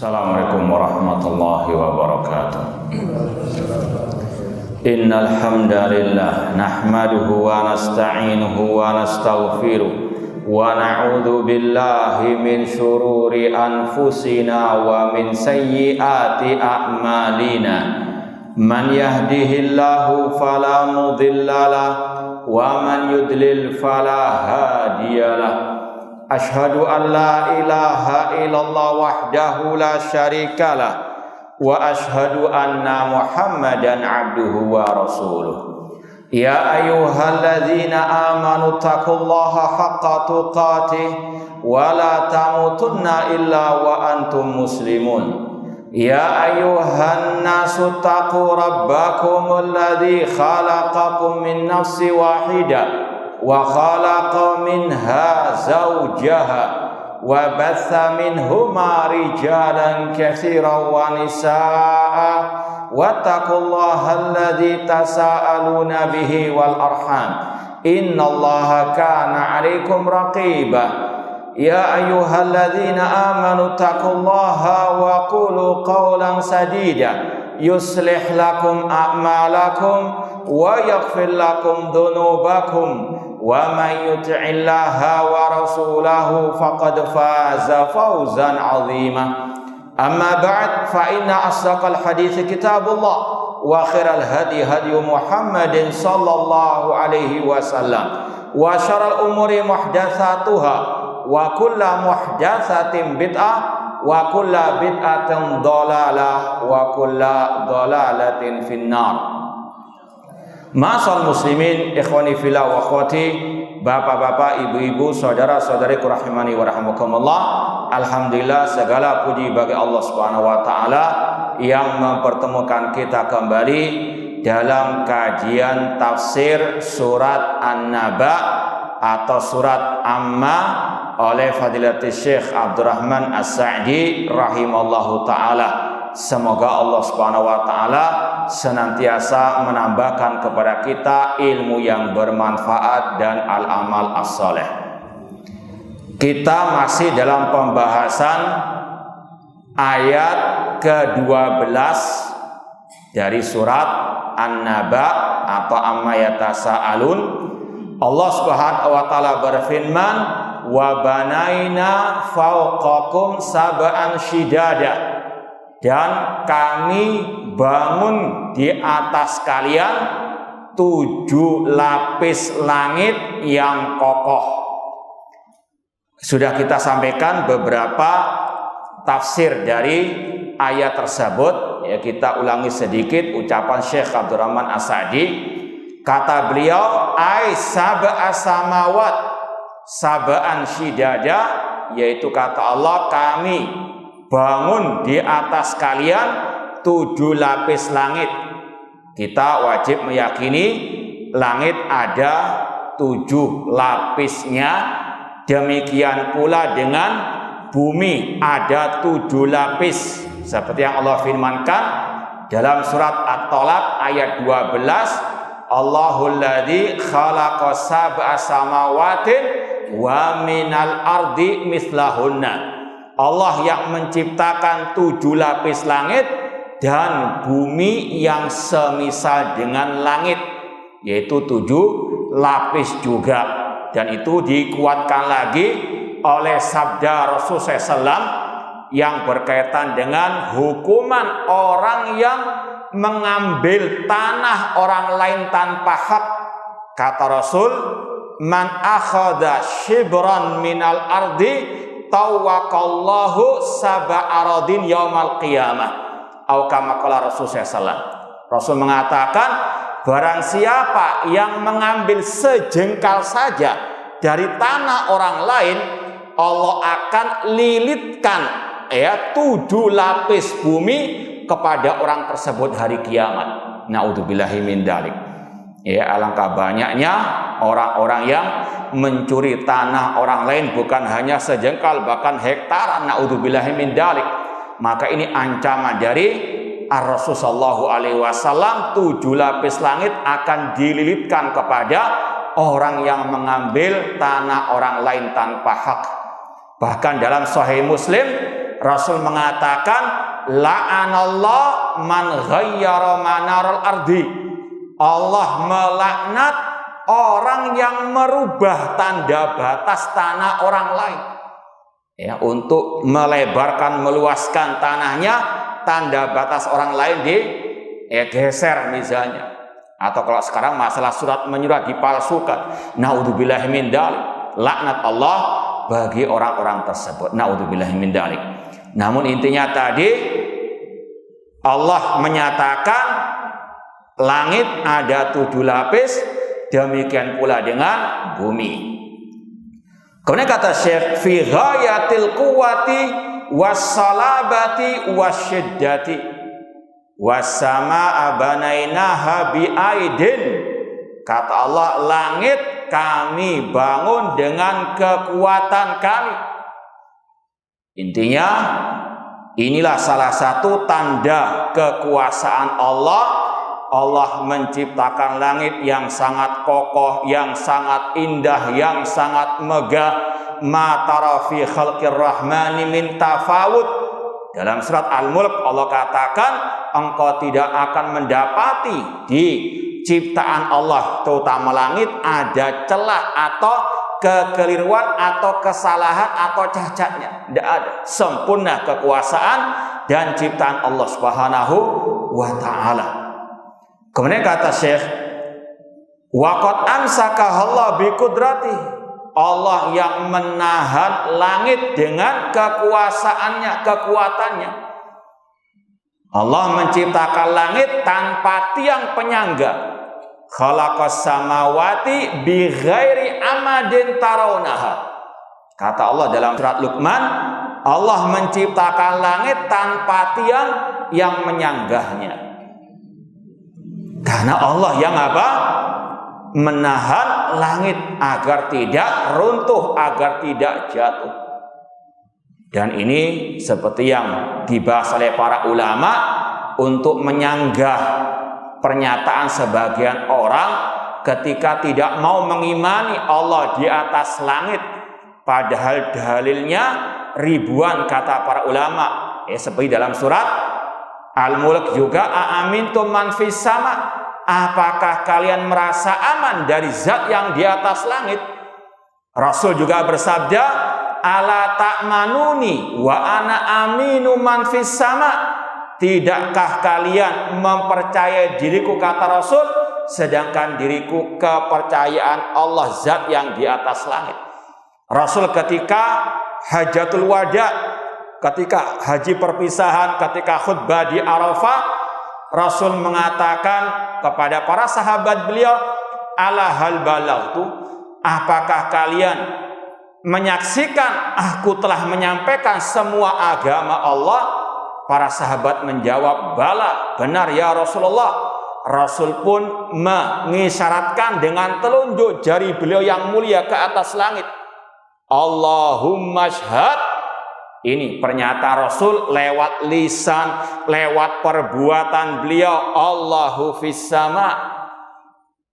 Assalamualaikum warahmatullahi wabarakatuh. Innal hamdalillah nahmaduhu wa nasta'inuhu wa nastaghfiruh wa na'udzu billahi min syururi anfusina wa min sayyiati a'malina. Man yahdihillahu fala mudhillalah wa man yudlil fala hadiyalah. Ashhadu an la ilaha illallah wahdahu la syarikalah wa ashhadu anna Muhammadan abduhu wa rasuluh. Ya ayyuhalladzina amanu taqullaha haqqa tuqatih wa la tamutunna illa wa antum muslimun. Ya ayyuhan nasu taqu rabbakumul ladzi khalaqakum min nafsin wahidah wa khalaqa minha zawjaha wa batha minhuma rijalan katsiran wa nisaa'a wattaqullaha alladzi tasaaluna bihi wal arham innallaha kana 'alaikum raqiba. Ya ayyuhalladzina amanu taqullaha wa qulu qawlan sadida yuslih lakum a'malakum wa yaghfir lakum dhunubakum wa man yuti'illaha wa rasulahu faqad faza fawzan 'azima. Amma ba'd, fa inna asdaqal hadits kitabullah wa khairal hadi hadi Muhammadin sallallahu alaihi wasallam wa syarrul umuri muhdatsatuha wa kullu muhdatsatin bid'ah wa kullu bid'atin dhalalah wa kullu dhalalatin finnar. Ma'asal muslimin, ikhwani fillah wa akhwati, bapak-bapak, ibu-ibu, saudara-saudariku rahimani wa rahimakumullah. Alhamdulillah, segala puji bagi Allah Subhanahu wa taala yang mempertemukan kita kembali dalam kajian tafsir surat An-Naba atau surat Amma oleh Fadilatul Syekh Abdurrahman As-Sa'di rahimallahu taala. Semoga Allah Subhanahu wa taala senantiasa menambahkan kepada kita ilmu yang bermanfaat dan al-amal as-saleh. Kita masih dalam pembahasan ayat ke-12 dari surat An-Naba atau Amma Yatasaalun. Allah Subhanahu wa taala berfirman, "Wa banaina fawqakum sab'an shidada." Dan kami bangun di atas kalian 7 lapis langit yang kokoh. Sudah kita sampaikan beberapa tafsir dari ayat tersebut. Ya, kita ulangi sedikit ucapan Syekh Abdurrahman As-Sa'di. Kata beliau, ai sab'a samawat sab'an shidada, yaitu kata Allah, kami bangun di atas kalian 7 lapis langit. Kita wajib meyakini langit ada 7 lapisnya. Demikian pula dengan bumi ada 7 lapis. Seperti yang Allah firmankan dalam surat At-Talaq ayat 12, Allahul ladzi khalaqa sab'a samawatin wa minal ardi mislahunna. Allah yang menciptakan 7 lapis langit dan bumi yang semisal dengan langit, yaitu 7 lapis juga. Dan itu dikuatkan lagi oleh sabda Rasulullah SAW yang berkaitan dengan hukuman orang yang mengambil tanah orang lain tanpa hak. Kata Rasul, man akhadha shibran minal ardi tawakkallahu sab'aradin yaumal qiyamah. Atau kama qala Rasulullah sallallahu. Rasul mengatakan, barang siapa yang mengambil sejengkal saja dari tanah orang lain, Allah akan lilitkan 7 lapis bumi kepada orang tersebut hari kiamat. Naudzubillahi min dzalik. Ya, alangkah banyaknya orang-orang yang mencuri tanah orang lain, bukan hanya sejengkal, bahkan hektaran. Naudzubillahi min dzalik. Maka ini ancaman dari Ar-Rasul sallallahu alaihi wasallam, 7 lapis langit akan dililitkan kepada orang yang mengambil tanah orang lain tanpa hak. Bahkan dalam Sahih Muslim Rasul mengatakan la'anallah man ghayyara manaral ardi. Allah melaknat orang yang merubah tanda batas tanah orang lain. Ya, untuk melebarkan, meluaskan tanahnya, tanda batas orang lain geser misalnya. Atau kalau sekarang masalah surat menyurat dipalsukan. Naudzubillahi min dzalik. Laknat Allah bagi orang-orang tersebut. Naudzubillahi min dzalik. Namun intinya tadi Allah menyatakan langit ada 7 lapis, demikian pula dengan bumi. Kemudian kata Syekh fi ghayatil quwwati was-salabati wasyiddati was-samaa banainaha biaidin. Kata Allah, langit kami bangun dengan kekuatan kami. Intinya inilah salah satu tanda kekuasaan Allah. Allah menciptakan langit yang sangat kokoh, yang sangat indah, yang sangat megah. Ma tara fi khalqir rahmani min tafawut. Dalam surat Al-Mulk Allah katakan, engkau tidak akan mendapati di ciptaan Allah, terutama langit, ada celah atau kekeliruan atau kesalahan atau cacatnya. Tidak ada. Sempurna kekuasaan dan ciptaan Allah Subhanahu wa ta'ala. Kemudian kata Syekh, waqad amsakahallah biqudrati. Allah yang menahan langit dengan kekuasaannya, kekuatannya. Allah menciptakan langit tanpa tiang penyangga. Khalaqas samawati bi ghairi amadin tarawnaha. Kata Allah dalam surat Luqman, Allah menciptakan langit tanpa tiang yang menyanggahnya. Karena Allah yang apa? Menahan langit agar tidak runtuh, agar tidak jatuh. Dan ini seperti yang dibahas oleh para ulama untuk menyanggah pernyataan sebagian orang ketika tidak mau mengimani Allah di atas langit. Padahal dalilnya ribuan, kata para ulama. Seperti dalam surat Al-Mulk juga, a'amintum man fis sama. Apakah kalian merasa aman dari zat yang di atas langit? Rasul juga bersabda, ala ta'manuni wa ana aminu man fis sama. Tidakkah kalian mempercayai diriku, kata Rasul, sedangkan diriku kepercayaan Allah zat yang di atas langit. Rasul ketika Hajatul Wada, ketika haji perpisahan, ketika khutbah di Arafah, Rasul mengatakan kepada para sahabat beliau, ala hal balaghtu, apakah kalian menyaksikan aku telah menyampaikan semua agama Allah? Para sahabat menjawab, bala, benar ya Rasulullah. Rasul pun mengisyaratkan dengan telunjuk jari beliau yang mulia ke atas langit. Allahumma syhad. Ini pernyataan Rasul lewat lisan, lewat perbuatan beliau. Allahu fis sama.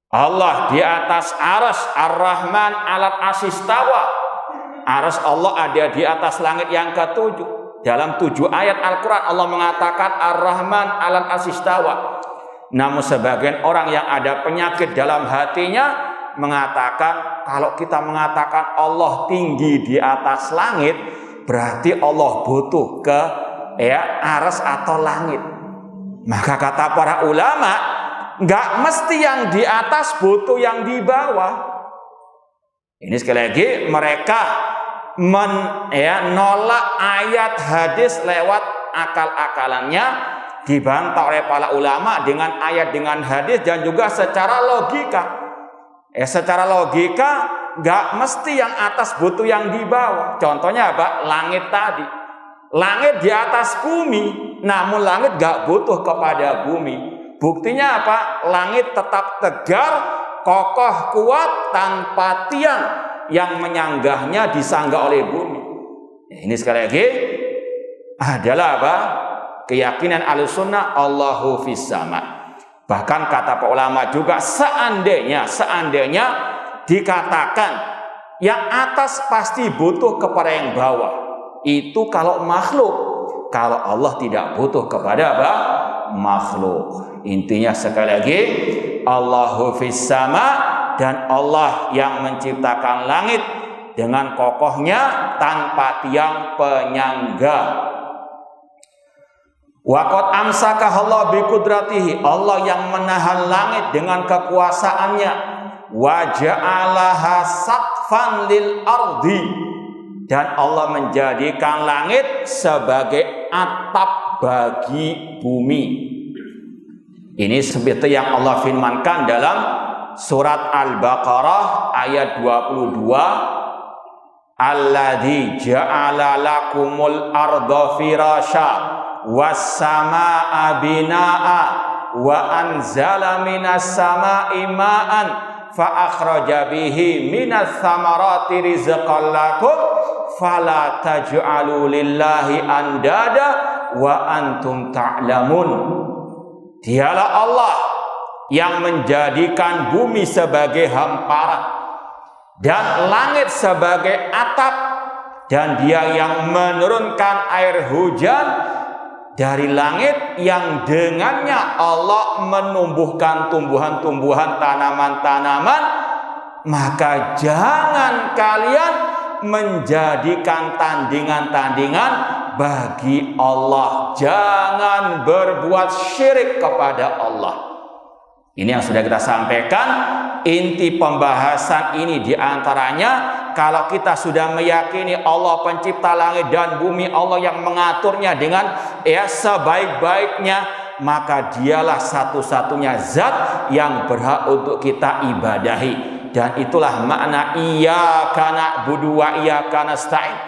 Allah di atas arsy, Ar-Rahman alal arsy istawa. Arsy Allah ada di atas langit yang ke-7. Dalam 7 ayat Al-Quran Allah mengatakan Ar-Rahman alal arsy istawa. Namun sebagian orang yang ada penyakit dalam hatinya mengatakan, kalau kita mengatakan Allah tinggi di atas langit, berarti Allah butuh ke arsy atau langit. Maka kata para ulama, nggak mesti yang di atas butuh yang di bawah. Ini sekali lagi mereka menolak ayat hadis lewat akal-akalannya, dibantah oleh para ulama dengan ayat, dengan hadis, dan juga secara logika. Secara logika nggak mesti yang atas butuh yang di bawah. Contohnya apa? Langit tadi. Langit di atas bumi, namun langit nggak butuh kepada bumi. Buktinya apa? Langit tetap tegar, kokoh, kuat, tanpa tiang yang menyanggahnya disanggah oleh bumi. Ini sekali lagi adalah apa? Keyakinan Ahlussunnah, Allahu fis sama. Bahkan kata para ulama juga, seandainya dikatakan yang atas pasti butuh kepada yang bawah, itu kalau makhluk. kalau Allah tidak butuh kepada apa? Makhluk. Intinya sekali lagi, Allahu fis sama, dan Allah yang menciptakan langit dengan kokohnya tanpa tiang penyangga. Waqad amsakah Allah bi qudratihi, Allah yang menahan langit dengan kekuasaannya. Wa ja'alaha saqfan lil ardi, dan Allah menjadikan langit sebagai atap bagi bumi. Ini seperti yang Allah firmankan dalam surat Al-Baqarah ayat 22, alladzi ja'ala lakumul arda firasya was samaa'a binaa'a wa anzala minas samaa'i ma'an fa akhraja bihi minas thamarati rizqan lakum fala taj'alu lillahi andada wa antum ta'lamun. Dialah Allah yang menjadikan bumi sebagai hamparan dan langit sebagai atap, dan Dia yang menurunkan air hujan dari langit yang dengannya Allah menumbuhkan tumbuhan-tumbuhan, tanaman-tanaman. Maka jangan kalian menjadikan tandingan-tandingan bagi Allah. Jangan berbuat syirik kepada Allah. Ini yang sudah kita sampaikan. Inti pembahasan ini diantaranya, kalau kita sudah meyakini Allah pencipta langit dan bumi, Allah yang mengaturnya dengan sebaik-baiknya, maka Dialah satu-satunya zat yang berhak untuk kita ibadahi. Dan itulah makna iyyaka na'budu wa iyyaka nasta'in.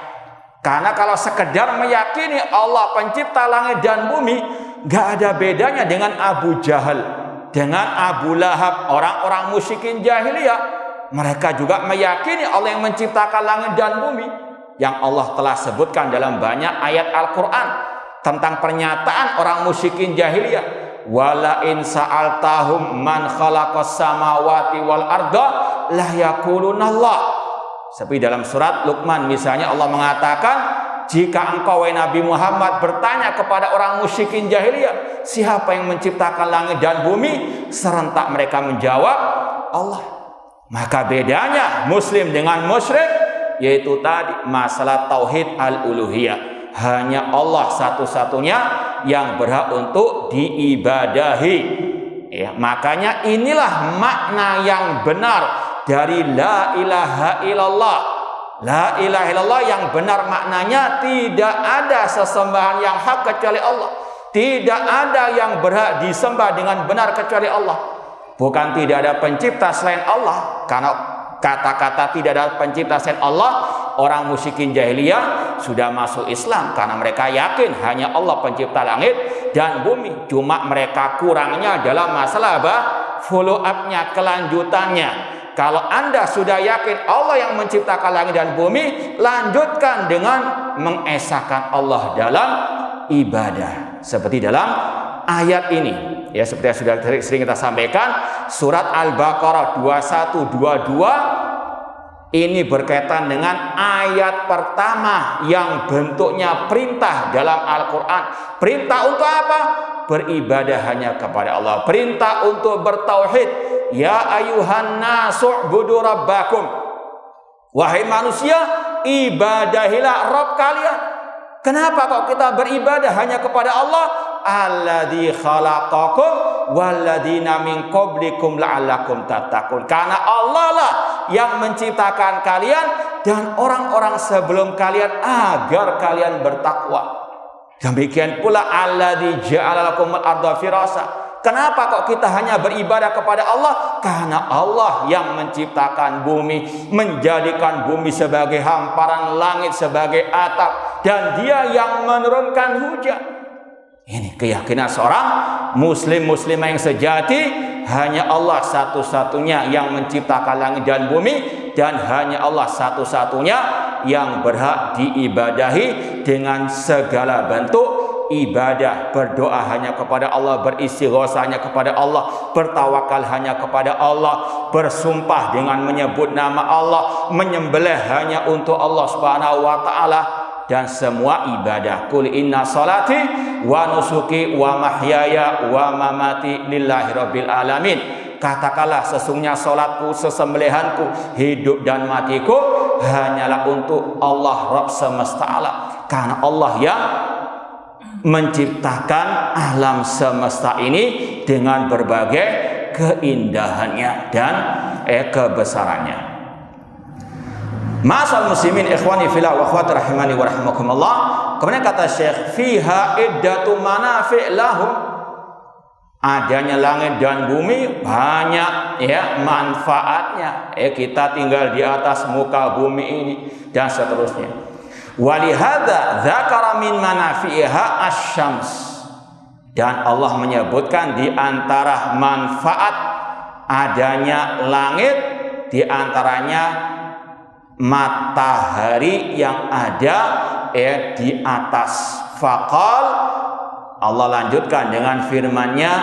Karena kalau sekedar meyakini Allah pencipta langit dan bumi, gak ada bedanya dengan Abu Jahal, dengan Abu Lahab, orang-orang musyrikin jahiliyah. Mereka juga meyakini Allah yang menciptakan langit dan bumi, yang Allah telah sebutkan dalam banyak ayat Al-Quran tentang pernyataan orang musyrikin jahiliyah. Wala in sa'altahum man khalaqas samawati wal arda la yaqulunallah. Seperti dalam surat Luqman misalnya, Allah mengatakan, jika engkau wahai Nabi Muhammad bertanya kepada orang musyrikin jahiliyah, siapa yang menciptakan langit dan bumi, serentak mereka menjawab Allah. Maka bedanya muslim dengan musyrik yaitu tadi masalah tauhid al-uluhiyah. Hanya Allah satu-satunya yang berhak untuk diibadahi. Ya, makanya inilah makna yang benar dari la ilaha illallah. La ilaha illallah yang benar maknanya tidak ada sesembahan yang hak kecuali Allah. Tidak ada yang berhak disembah dengan benar kecuali Allah. Bukan tidak ada pencipta selain Allah. Karena kata-kata tidak ada pencipta selain Allah, orang musyrikin jahiliyah sudah masuk Islam karena mereka yakin hanya Allah pencipta langit dan bumi. Cuma mereka kurangnya dalam masalah apa? Follow up-nya, kelanjutannya. Kalau Anda sudah yakin Allah yang menciptakan langit dan bumi, lanjutkan dengan mengesahkan Allah dalam ibadah. Seperti dalam ayat ini, ya, seperti yang sudah sering kita sampaikan, surat Al-Baqarah 2122 ini berkaitan dengan ayat pertama yang bentuknya perintah dalam Al-Quran. Perintah untuk apa? Beribadah hanya kepada Allah. Perintah untuk bertauhid. Ya ayuhan nasu'budu rabbakum. Wahai manusia, ibadahilah Rabb kalian. Kenapa kok kita beribadah hanya kepada Allah? Alladzi khalaqakum walladzina min qablikum la'allakum tattaqun. Karena Allah lah yang menciptakan kalian dan orang-orang sebelum kalian agar kalian bertakwa. Demikian pula alladzi ja'ala lakumul arda firasya. Kenapa kok kita hanya beribadah kepada Allah? Karena Allah yang menciptakan bumi, menjadikan bumi sebagai hamparan, langit sebagai atap, dan Dia yang menurunkan hujan. Ini keyakinan seorang muslim-muslimah yang sejati. Hanya Allah satu-satunya yang menciptakan langit dan bumi, dan hanya Allah satu-satunya yang berhak diibadahi dengan segala bentuk ibadah. Berdoa hanya kepada Allah, beristighosah hanya kepada Allah, bertawakal hanya kepada Allah, bersumpah dengan menyebut nama Allah, menyembelih hanya untuk Allah Subhanahu wa taala, dan semua ibadah. Qul inna salati wa nusuki wa mahyaya wa mamati lillahi rabbil alamin. Katakanlah sesungguhnya salatku, sesembelihanku, hidup dan matiku hanyalah untuk Allah Rabb semesta alam. Karena Allah yang menciptakan alam semesta ini dengan berbagai keindahannya dan kebesarannya. Ma'asal muslimin ikhwani fillah wa akhwati rahimani wa rahimakumullah. Kemudian kata Syekh, fiha iddatu manafi' lahum. Adanya langit dan bumi banyak manfaatnya. Kita tinggal di atas muka bumi ini dan seterusnya. Walihada dzakara min manafi'iha asy-syams. Dan Allah menyebutkan di antara manfaat adanya langit, di antaranya matahari yang ada di atas. Faqal, Allah lanjutkan dengan firman-Nya,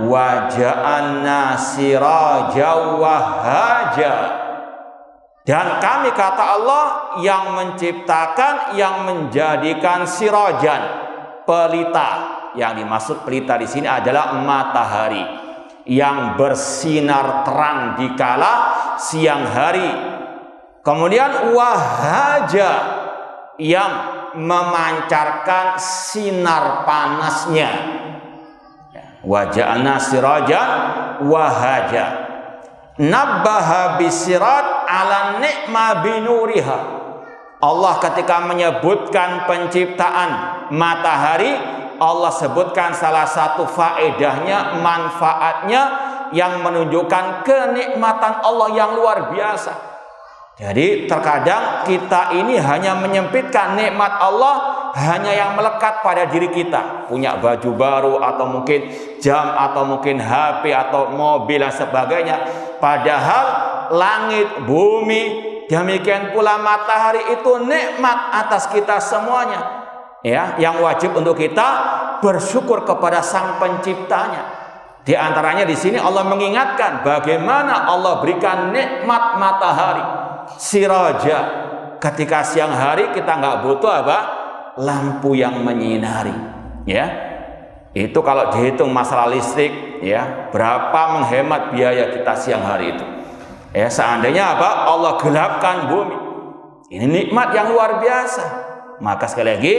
wa ja'alna sirajan wahaja. Dan kami, kata Allah, yang menciptakan, yang menjadikan sirajan, pelita. Yang dimaksud pelita di sini adalah matahari yang bersinar terang di kala siang hari. Kemudian wahaja, yang memancarkan sinar panasnya. Wa ja'alna sirajan wahaja. Nabbaha bisirat ala ni'ma binuriha. Allah ketika menyebutkan penciptaan matahari, Allah sebutkan salah satu faedahnya, manfaatnya yang menunjukkan kenikmatan Allah yang luar biasa. Jadi terkadang kita ini hanya menyempitkan nikmat Allah hanya yang melekat pada diri kita. Punya baju baru atau mungkin jam atau mungkin HP atau mobil dan sebagainya. Padahal langit, bumi, demikian pula matahari itu nikmat atas kita semuanya. Yang wajib untuk kita bersyukur kepada Sang Penciptanya. Di antaranya di sini Allah mengingatkan bagaimana Allah berikan nikmat matahari. Siraja, ketika siang hari kita nggak butuh apa? Lampu yang menyinari. Itu kalau dihitung masalah listrik, berapa menghemat biaya kita siang hari itu. Seandainya apa? Allah gelapkan bumi. Ini nikmat yang luar biasa. Maka sekali lagi,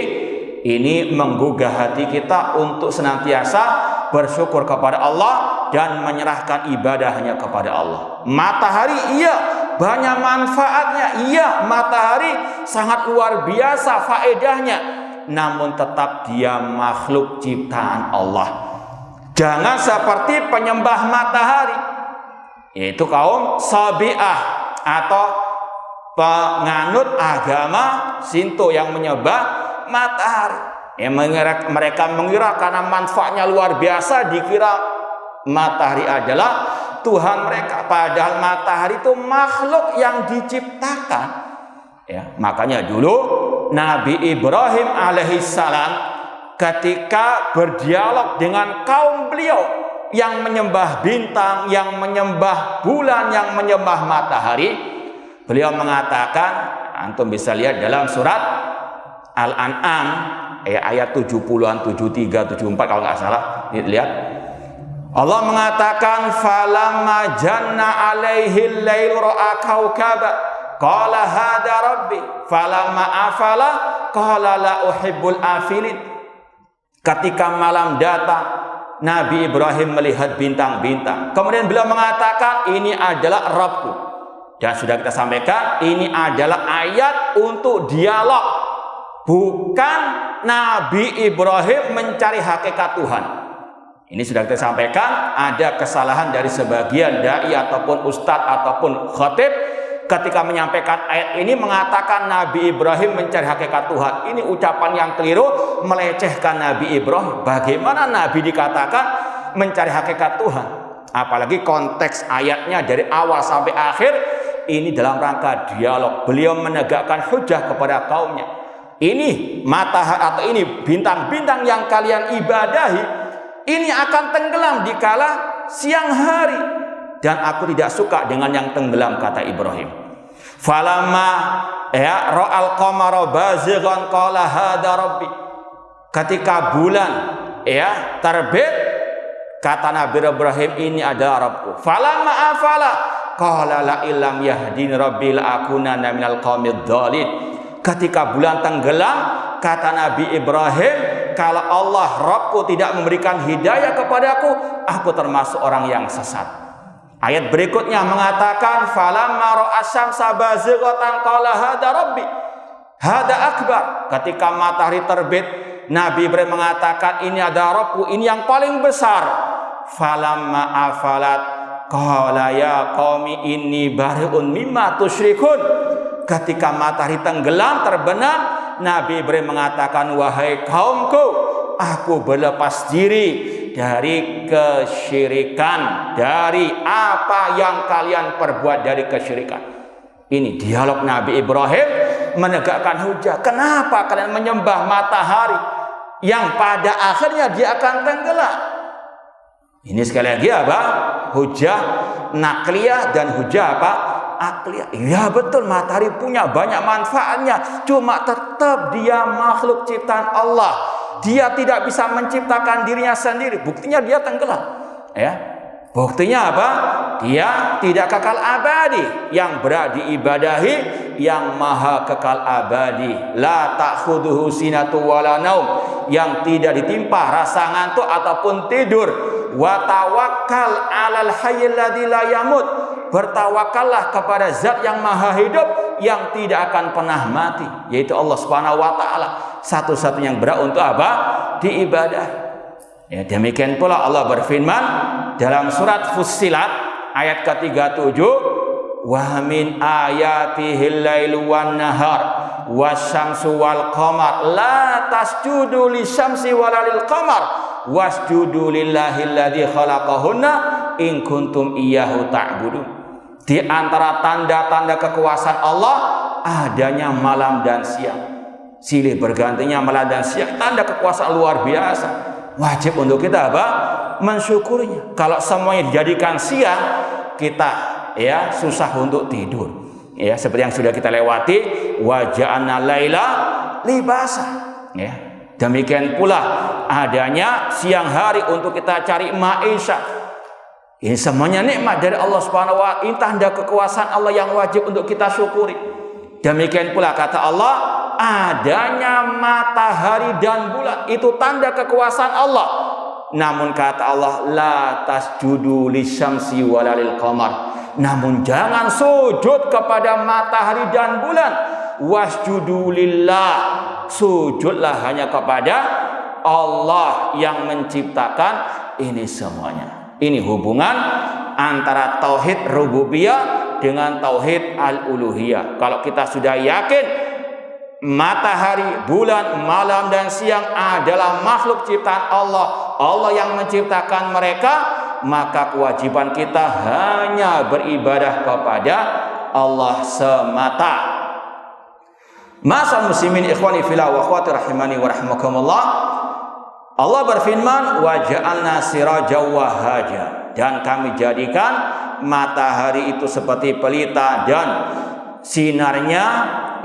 ini menggugah hati kita untuk senantiasa bersyukur kepada Allah dan menyerahkan ibadah hanya kepada Allah. Matahari, banyak manfaatnya. Matahari sangat luar biasa faedahnya. Namun tetap dia makhluk ciptaan Allah. Jangan seperti penyembah matahari, yaitu kaum Sabi'ah atau penganut agama Shinto yang menyembah matahari. Mereka mengira karena manfaatnya luar biasa, dikira matahari adalah Tuhan mereka. Padahal matahari itu makhluk yang diciptakan. Makanya dulu Nabi Ibrahim alaihissalam ketika berdialog dengan kaum beliau yang menyembah bintang, yang menyembah bulan, yang menyembah matahari, beliau mengatakan, antum bisa lihat dalam surat Al-An'am ayat 70-an, 73, 74 kalau nggak salah. Lihat. Allah mengatakan, falamma janna alaihi al-lail ra'a kaukaba qala hada rabbi falamma afala qala la uhibbul afilin. Ketika malam datang, Nabi Ibrahim melihat bintang-bintang. Kemudian beliau mengatakan, ini adalah Rabbku. Dan sudah kita sampaikan, ini adalah ayat untuk dialog. Bukan Nabi Ibrahim mencari hakikat Tuhan. Ini sudah kita sampaikan, ada kesalahan dari sebagian dai ataupun ustadz ataupun khatib ketika menyampaikan ayat ini mengatakan Nabi Ibrahim mencari hakikat Tuhan. Ini ucapan yang keliru, melecehkan Nabi Ibrahim. Bagaimana Nabi dikatakan mencari hakikat Tuhan? Apalagi konteks ayatnya dari awal sampai akhir ini dalam rangka dialog. Beliau menegakkan hujah kepada kaumnya. Ini matahari atau ini bintang-bintang yang kalian ibadahi, ini akan tenggelam di kala siang hari. Dan aku tidak suka dengan yang tenggelam, kata Ibrahim. Falamma ra'al qamara bazighan qala hada rabbi. Ketika bulan terbit, kata Nabi Ibrahim, ini adalah Rabbku. Falamma afala qala la illam yahdini rabbi la akunanna minal qaumid dhalin. Ketika bulan tenggelam, kata Nabi Ibrahim, kalau Allah Rabbku tidak memberikan hidayah kepadaku, aku termasuk orang yang sesat. Ayat berikutnya mengatakan, falamma ra'a syamsa bazighatan qala hada rabbi hada akbar. Ketika matahari terbit, Nabi Ibrahim mengatakan, ini adalah Rabbku, ini yang paling besar. Falamma afalat qala ya qaumi inni bari'un mimma tusyrikun. Ketika matahari tenggelam, terbenam, Nabi Ibrahim mengatakan, wahai kaumku, aku berlepas diri dari kesyirikan, dari apa yang kalian perbuat dari kesyirikan. Ini dialog Nabi Ibrahim menegakkan hujah. Kenapa kalian menyembah matahari yang pada akhirnya dia akan tenggelam? Ini sekali lagi apa? Hujah nakliyah dan hujah apa? Akliyah. Ya betul, matahari punya banyak manfaatnya, cuma tetap dia makhluk ciptaan Allah. Dia tidak bisa menciptakan dirinya sendiri. Buktinya dia tenggelam. Buktinya apa? Dia tidak kekal abadi. Yang berat diibadahi yang maha kekal abadi. La ta'khudhuhu sinatu wala naum. Yang tidak ditimpa rasa ngantuk ataupun tidur. Wa tawakkal 'alal hayyil ladzi la yamut. Bertawakallah kepada zat yang maha hidup, yang tidak akan pernah mati, yaitu Allah Subhanahu wa taala. Satu-satunya yang berhak untuk apa? Diibadahi. Demikian pula Allah berfirman dalam surat Fussilat ayat ke-37, wa min ayatihil lailu wan nahar wasyamsu wal qamar la tasjudu lisyamsi walalil qamar wasjudu lillahilladzi khalaqahunna in kuntum iyyahu ta'budun. Di antara tanda-tanda kekuasaan Allah adanya malam dan siang. Silih bergantinya malam dan siang, tanda kekuasaan luar biasa. Wajib untuk kita apa? Mensyukurinya. Kalau semuanya dijadikan siang, kita susah untuk tidur. Seperti yang sudah kita lewati, wa ja'alna laila libasa. Demikian pula adanya siang hari untuk kita cari maisha. Ini semuanya nikmat dari Allah Subhanahu wa taala. Ini tanda kekuasaan Allah yang wajib untuk kita syukuri. Demikian pula kata Allah, adanya matahari dan bulan, itu tanda kekuasaan Allah. Namun kata Allah, la tasjudu lisyamsi walalil qamar. Namun jangan sujud kepada matahari dan bulan. Wasjudu lillah. Sujudlah hanya kepada Allah yang menciptakan ini semuanya. Ini hubungan antara tauhid rububiyah dengan tauhid al-uluhiyah. Kalau kita sudah yakin matahari, bulan, malam dan siang adalah makhluk ciptaan Allah, Allah yang menciptakan mereka, maka kewajiban kita hanya beribadah kepada Allah semata. Masa muslimin ikhwani fillah wa akhwati rahimani wa rahimakumullah. Allah berfirman, wa ja'alna sirajan wahaja, dan kami jadikan matahari itu seperti pelita dan sinarnya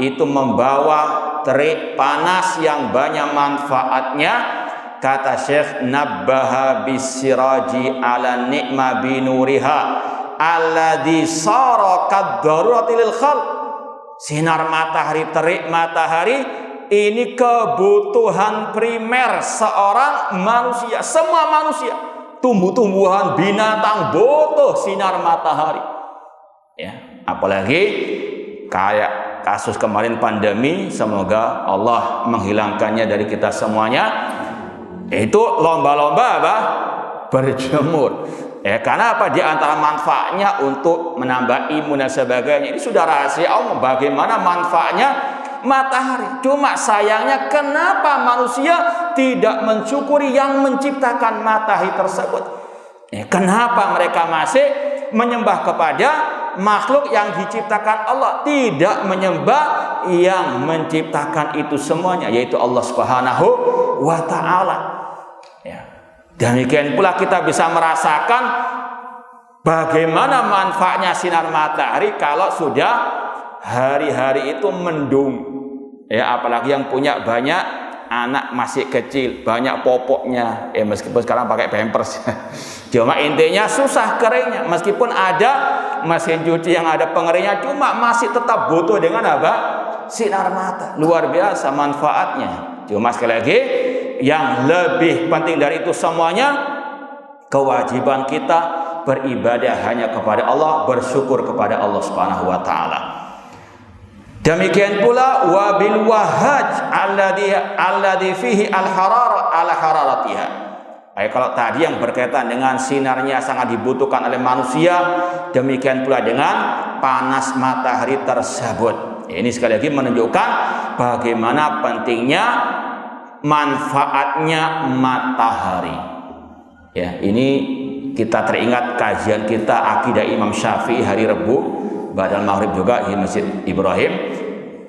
itu membawa terik panas yang banyak manfaatnya. Kata Syekh, nabbaha bisiraji ala ni'ma binuriha alladhi sara kaddarurati lil khalq. Sinar matahari, terik matahari ini kebutuhan primer seorang manusia. Semua manusia, tumbuh-tumbuhan, binatang butuh sinar matahari. Apalagi kayak kasus kemarin pandemi, semoga Allah menghilangkannya dari kita semuanya. Itu lomba-lomba apa? Berjemur. Karena apa? Di antara manfaatnya untuk menambah imun dan sebagainya. Ini sudah rahasia Allah bagaimana manfaatnya matahari. Cuma sayangnya kenapa manusia tidak mensyukuri yang menciptakan matahari tersebut? Kenapa mereka masih menyembah kepada makhluk yang diciptakan Allah, tidak menyembah yang menciptakan itu semuanya, yaitu Allah Subhanahu wa taala. Demikian pula kita bisa merasakan bagaimana manfaatnya sinar matahari kalau sudah hari-hari itu mendung. Ya, apalagi yang punya banyak anak masih kecil, banyak popoknya. Ya, meskipun sekarang pakai pampers. Cuma intinya susah keringnya. Meskipun ada mesin cuci yang ada pengeringnya, cuma masih tetap butuh dengan apa? Sinar mata. Luar biasa manfaatnya. Cuma sekali lagi, yang lebih penting dari itu semuanya, kewajiban kita beribadah hanya kepada Allah, bersyukur kepada Allah Subhanahu wa taala. Demikian pula wabil wahaj alladhi fihi al-harara ala hararatiha. Kalau tadi yang berkaitan dengan sinarnya sangat dibutuhkan oleh manusia, demikian pula dengan panas matahari tersebut. Ini sekali lagi menunjukkan bagaimana pentingnya manfaatnya matahari. Ya, ini kita teringat kajian kita akidah Imam Syafi'i hari Rabu Ba'dal Maghrib juga di Masjid Ibrahim,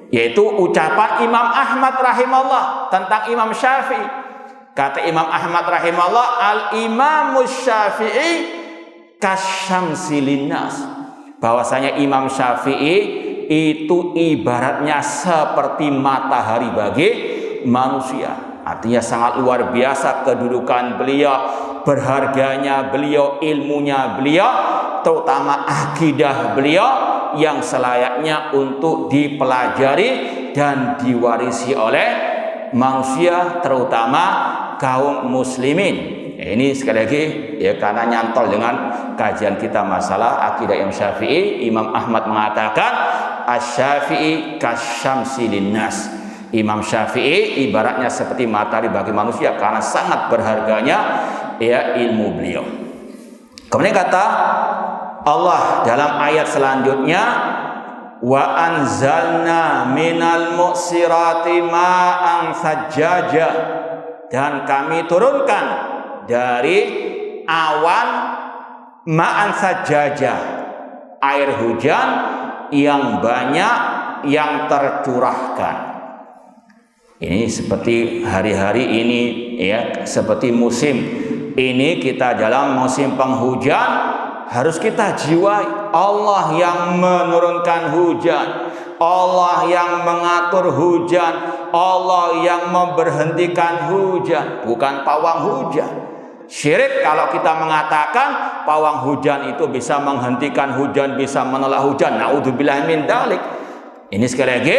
yaitu ucapan Imam Ahmad rahimahullah tentang Imam Syafi'i. Kata Imam Ahmad rahimahullah, al-Imamus Syafi'i kasyamsi linnas. Bahwasanya Imam Syafi'i itu ibaratnya seperti matahari bagi manusia. Artinya sangat luar biasa kedudukan beliau, berharganya beliau, ilmunya beliau, terutama akidah beliau yang selayaknya untuk dipelajari dan diwarisi oleh manusia, terutama kaum muslimin. Ini sekali lagi ya, karena nyantol dengan kajian kita masalah akidah Imam Syafi'i. Imam Ahmad mengatakan asy-Syafi'i kasyamsi linnas. Imam Syafi'i ibaratnya seperti matahari bagi manusia karena sangat berharganya ya ilmu beliau. Kemudian kata Allah dalam ayat selanjutnya, wa anzalna minal mu'sirati ma'an sajjaja, dan kami turunkan dari awan ma'an sajjaja, air hujan yang banyak yang tercurahkan. Ini seperti hari-hari ini ya, seperti musim ini kita dalam musim penghujan, harus kita jiwai Allah yang menurunkan hujan, Allah yang mengatur hujan, Allah yang memberhentikan hujan, bukan pawang hujan. Syirik kalau kita mengatakan pawang hujan itu bisa menghentikan hujan, bisa menolak hujan. Naudzubillah min dzalik. Ini sekali lagi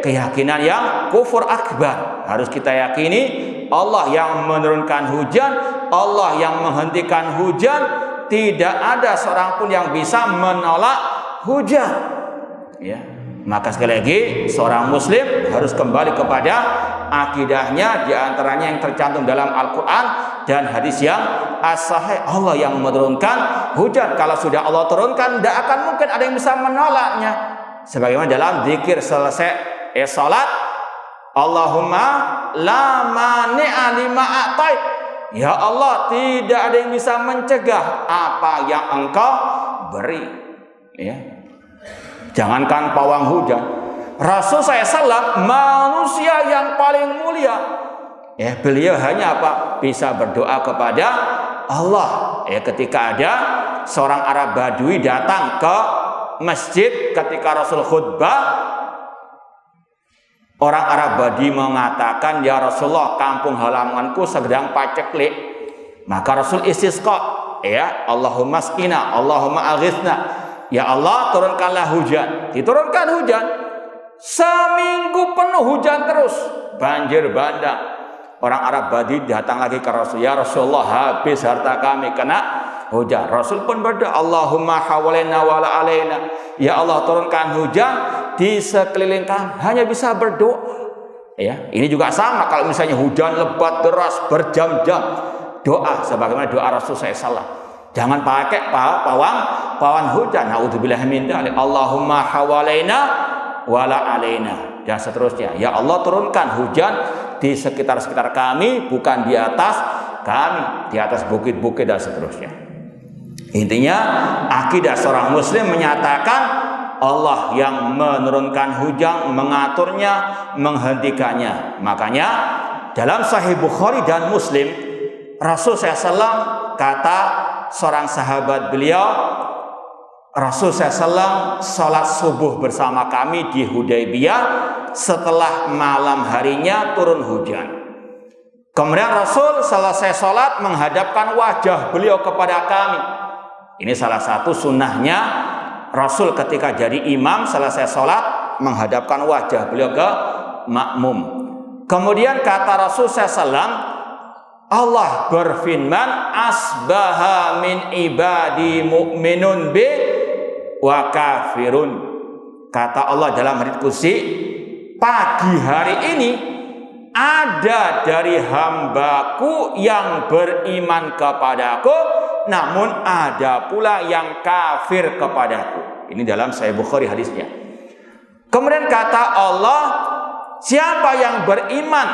keyakinan yang kufur akbar. Harus kita yakini Allah yang menurunkan hujan, Allah yang menghentikan hujan, tidak ada seorang pun yang bisa menolak hujan. Ya, maka sekali lagi seorang muslim harus kembali kepada akidahnya, di antaranya yang tercantum dalam Al-Quran dan hadis yang as-sahih. Allah yang menurunkan hujan. Kalau sudah Allah turunkan, tidak akan mungkin ada yang bisa menolaknya. Sebagaimana dalam zikir selesai salat, Allahumma la mani'a lima a'tait. Ya Allah, tidak ada yang bisa mencegah apa yang Engkau beri. Ya. Jangankan pawang hujan, Rasul SAW manusia yang paling mulia. Ya, beliau hanya apa? Bisa berdoa kepada Allah. Ya, ketika ada seorang Arab Badui datang ke masjid ketika Rasul khutbah, orang Arab Badui mengatakan, ya Rasulullah, kampung halamanku sedang paceklik. Maka Rasul istisqa, ya Allahumma skina, Allahumma aghithna. Ya Allah, turunkanlah hujan. Diturunkan hujan. Seminggu penuh hujan terus, banjir bandang. Orang Arab Badui datang lagi ke Rasul, ya Rasulullah, habis harta kami kena hujan. Rasul pun berdoa, Allahumma hawalaina wala alaina. Ya Allah, turunkan hujan di sekeliling kami. Hanya bisa berdoa. Ya, ini juga sama kalau misalnya hujan lebat deras berjam-jam, doa sebagaimana doa Rasul SAW. Jangan pakai pawang hujan. Naudzubillah min dzalik. Allahumma hawalaina wala alaina, dan seterusnya. Ya Allah, turunkan hujan di sekitar-sekitar kami, bukan di atas kami, di atas bukit-bukit dan seterusnya. Intinya akidah seorang muslim menyatakan Allah yang menurunkan hujan, mengaturnya, menghentikannya. Makanya dalam Sahih Bukhari dan Muslim, Rasul SAW kata seorang sahabat beliau, Rasul SAW sholat subuh bersama kami di Hudaybiyah setelah malam harinya turun hujan. Kemudian Rasul selesai sholat menghadapkan wajah beliau kepada kami. Ini salah satu sunnahnya Rasul ketika jadi imam selesai sholat menghadapkan wajah beliau ke makmum. Kemudian kata Rasul SAW, Allah berfirman, asbaha min ibadi mu'minun bi wa kafirun. Kata Allah dalam hadits qudsi, pagi hari ini ada dari hambaku yang beriman kepadaku, namun ada pula yang kafir kepadaku. Ini dalam Sahih Bukhari hadisnya. Kemudian kata Allah, siapa yang beriman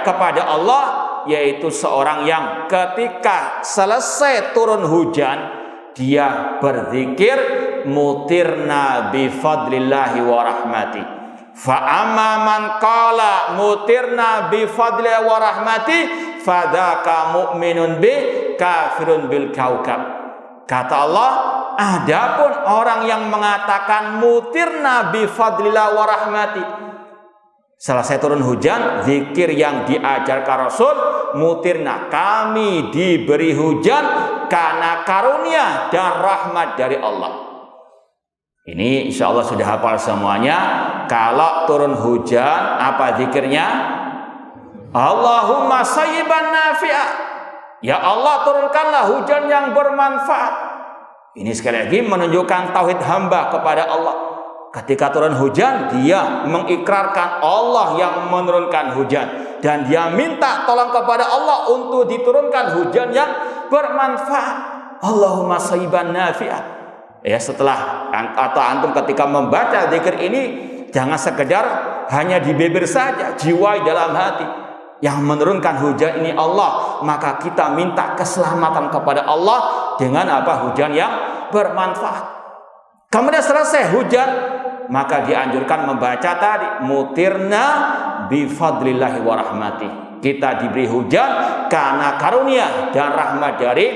kepada Allah, yaitu seorang yang ketika selesai turun hujan dia berzikir mutirna bi fadlillahi wa rahmati. Fa amma man qala mutirna bi fadlillahi wa rahmati fadzaka mu'minun bi kafirun bil kaukab. Kata Allah, adapun orang yang mengatakan mutirna bi fadlillahi wa rahmati, selesai turun hujan, zikir yang diajarkan Rasul, mutirna, kami diberi hujan karena karunia dan rahmat dari Allah. Ini insya Allah sudah hafal semuanya. Kalau turun hujan, apa zikirnya? Allahumma sayyiban nafi'ah. Ya Allah, turunkanlah hujan yang bermanfaat. Ini sekali lagi menunjukkan tauhid hamba kepada Allah. Ketika turun hujan, dia mengikrarkan Allah yang menurunkan hujan, dan dia minta tolong kepada Allah untuk diturunkan hujan yang bermanfaat. Allahumma sayyiban nafi'ah. Ya, setelah atau antum ketika membaca zikir ini, jangan sekedar hanya di bibir saja, jiwa dalam hati. Yang menurunkan hujan ini Allah, maka kita minta keselamatan kepada Allah dengan apa? Hujan yang bermanfaat. Kemudian selesai hujan, maka dianjurkan membaca tadi mutirna bi fadlillahi wa rahmati. Kita diberi hujan karena karunia dan rahmat dari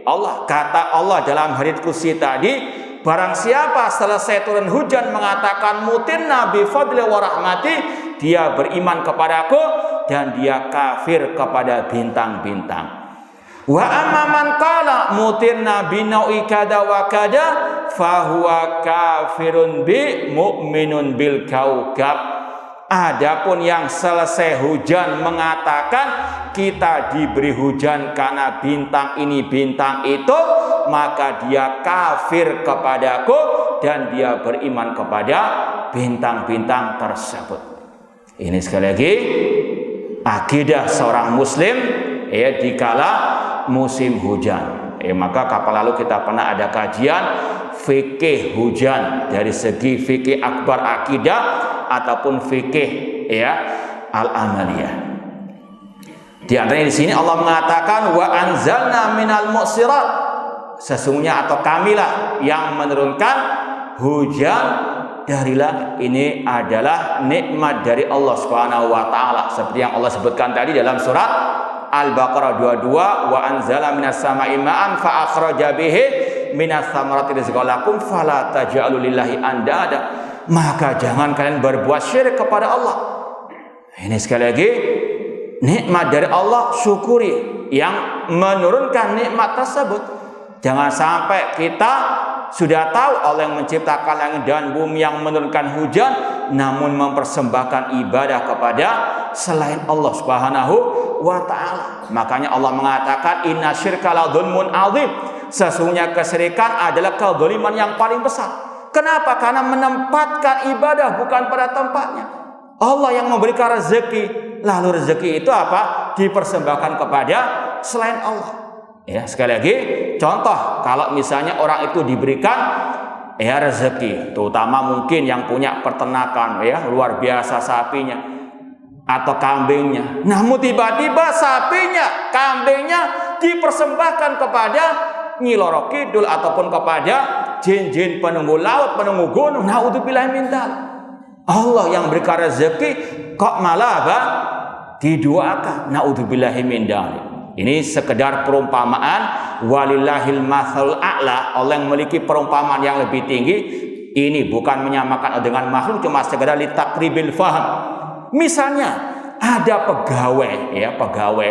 Allah. Kata Allah dalam hadits qudsi tadi, barang siapa selesai turun hujan mengatakan mutirna bi fadlillahi wa rahmati, dia beriman kepadaku dan dia kafir kepada bintang-bintang. Wa amma man qala mutirna bi nau'i kada wa kada fahuwa kafirun bi mu'minun bil kaukab. Adapun yang selesai hujan mengatakan kita diberi hujan karena bintang ini bintang itu, maka dia kafir kepadaku dan dia beriman kepada bintang-bintang tersebut. Ini sekali lagi akidah seorang muslim dikala musim hujan. Maka kapan lalu kita pernah ada kajian fikih hujan dari segi fikih akbar akidah ataupun fikih al-amaliyah. Di antaranya di sini Allah mengatakan wa anzalna minal mu'sirat, sesungguhnya atau kamilah yang menurunkan hujan dari langit. Ini adalah nikmat dari Allah Subhanahu wa taala, seperti yang Allah sebutkan tadi dalam surat Al-Baqarah 22, wa anzala minas sama'i ma'an fa akhraja bihi minas samarati rizqan lakum fala taj'alu lillahi andada. Maka jangan kalian berbuat syirik kepada Allah. Ini sekali lagi nikmat dari Allah, syukuri yang menurunkan nikmat tersebut. Jangan sampai kita sudah tahu Allah yang menciptakan langit dan bumi, yang menurunkan hujan, namun mempersembahkan ibadah kepada selain Allah Subhanahu wa ta'ala. Makanya Allah mengatakan inna syirka la dzulmun adzim, sesungguhnya kesyirikan adalah kezaliman yang paling besar. Kenapa? Karena menempatkan ibadah bukan pada tempatnya. Allah yang memberikan rezeki, lalu rezeki itu apa? Dipersembahkan kepada selain Allah. Ya, sekali lagi contoh, kalau misalnya orang itu diberikan rezeki, terutama mungkin yang punya peternakan luar biasa sapinya atau kambingnya, namun tiba-tiba sapinya, kambingnya dipersembahkan kepada Nyi Loro Kidul ataupun kepada jin-jin penunggu laut, penunggu gunung. Naudzubillah min dzalik. Allah yang berikan rezeki kok malah diduakan. Naudzubillah min dzalik. Ini sekedar perumpamaan, walillahil matsalul a'la, Allah yang memiliki perumpamaan yang lebih tinggi. Ini bukan menyamakan dengan makhluk, cuma sekedar litakribil faham. Misalnya ada pegawai, ya, pegawai.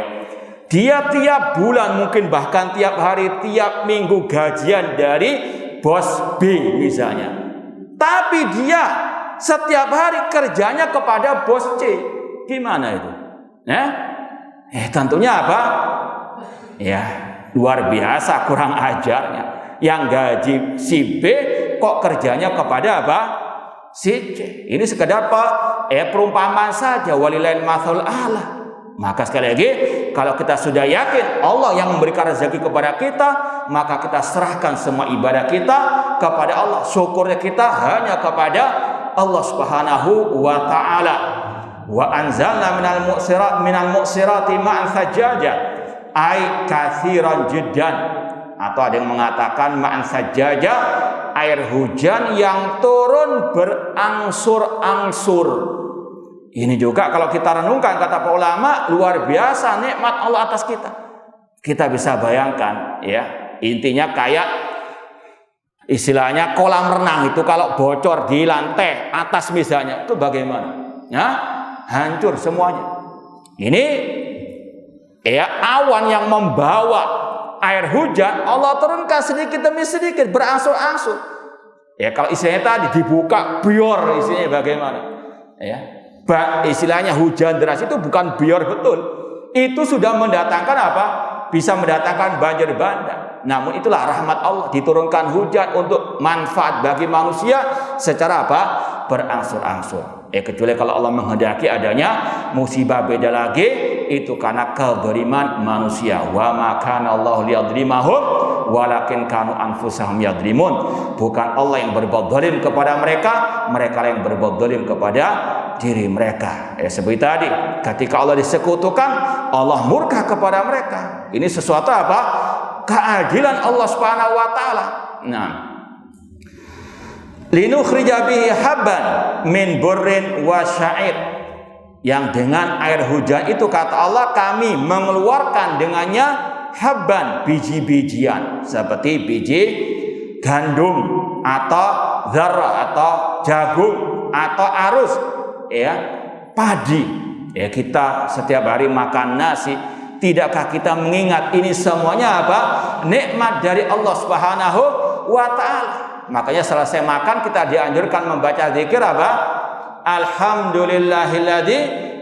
Dia tiap bulan, mungkin bahkan tiap hari, tiap minggu gajian dari bos B misalnya. Tapi dia setiap hari kerjanya kepada bos C. Gimana itu? Tentunya apa? Ya, luar biasa kurang ajarnya. Yang gaji si B kok kerjanya kepada apa? Si C. Ini sekedar perumpamaan saja, walillahil matsalul a'la. Maka sekali lagi, kalau kita sudah yakin Allah yang memberikan rezeki kepada kita, maka kita serahkan semua ibadah kita kepada Allah. Syukurnya kita hanya kepada Allah Subhanahu wa taala. Wa anzalna minal mu'sirati ma'an sajjaja ay katsiran jiddan, atau ada yang mengatakan ma'an sajjaja, air hujan yang turun berangsur-angsur. Ini juga kalau kita renungkan, kata para ulama, luar biasa nikmat Allah atas kita. Kita bisa bayangkan, ya, intinya kayak istilahnya kolam renang itu kalau bocor di lantai atas misalnya, itu bagaimana? Ya, hancur semuanya. Ini ya awan yang membawa air hujan, Allah turunkan sedikit demi sedikit, berangsur-angsur. Ya, kalau istilahnya tadi dibuka bior, istilahnya bagaimana? Ya, istilahnya hujan deras itu bukan bior betul. Itu sudah mendatangkan apa? Bisa mendatangkan banjir bandang. Namun itulah rahmat Allah, diturunkan hujan untuk manfaat bagi manusia secara apa? Berangsur-angsur. Kecuali kalau Allah menghendaki adanya musibah, beda lagi, itu karena kezaliman manusia. Wa ma kana Allahu liyadhlimahum walakin kanu anfusahum yadhlimun. Bukan Allah yang berbuat zalim kepada mereka, mereka yang berbuat zalim kepada diri mereka. Seperti tadi, ketika Allah disekutukan, Allah murka kepada mereka. Ini sesuatu apa? Keadilan Allah Subhanahu wa taala. Nah, linukhrija bihi habban min burrin wa sya'ir, yang dengan air hujan itu kata Allah kami mengeluarkan dengannya habban, biji-bijian, seperti biji gandum atau zarra atau jagung atau arus, ya, padi. Ya, kita setiap hari makan nasi, tidakkah kita mengingat ini semuanya apa? Nikmat dari Allah Subhanahu wa taala. Makanya selesai makan kita dianjurkan membaca zikir apa? Alhamdulillahilladzi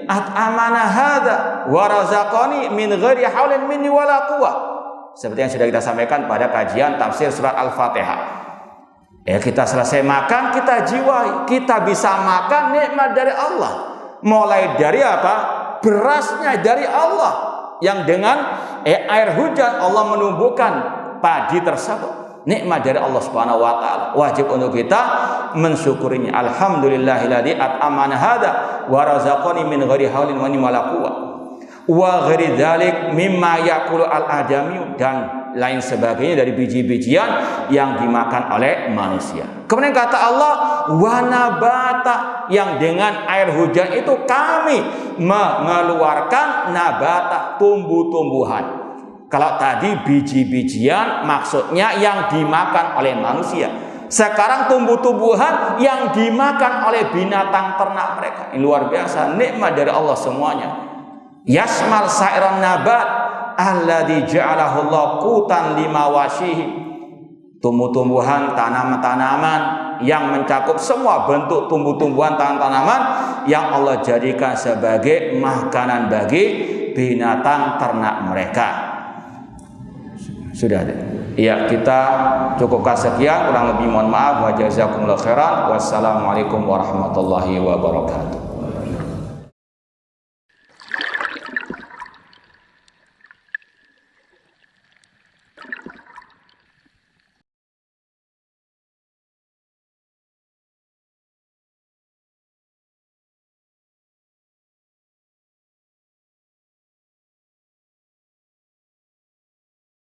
at'amana hadza wa razaqani min ghairi haulin minni wala quwwah. Seperti yang sudah kita sampaikan pada kajian tafsir surat Al-Fatihah. Ya, kita selesai makan, kita jiwai, kita bisa makan nikmat dari Allah. Mulai dari apa? Berasnya dari Allah, yang dengan air hujan Allah menumbuhkan padi tersebut. Nikmat dari Allah Subhanahu wa taala. Wajib untuk kita mensyukurinya. Alhamdulillahilladzi at'amana hadza wa razaqani min ghairi haulin wala quwwah. Wa ghairi dzalik mimma yaqulu al-adamiyun, dan lain sebagainya dari biji-bijian yang dimakan oleh manusia. Kemudian kata Allah, wa nabata, yang dengan air hujan itu kami mengeluarkan nabata, tumbuh-tumbuhan. Kalau tadi biji-bijian maksudnya yang dimakan oleh manusia. Sekarang tumbuh-tumbuhan yang dimakan oleh binatang ternak mereka. Ini luar biasa nikmat dari Allah semuanya. Yasmal sa'iran nabat alladzi ja'alahu Allah qutan limawashihi. Tumbuh-tumbuhan, tanaman-tanaman yang mencakup semua bentuk tumbuh-tumbuhan, tanaman-tanaman yang Allah jadikan sebagai makanan bagi binatang ternak mereka. Sudah ada. Ya, kita cukupkan sekian, kurang lebih mohon maaf. Wa jazakumullahu khairan. Wassalamualaikum warahmatullahi wabarakatuh.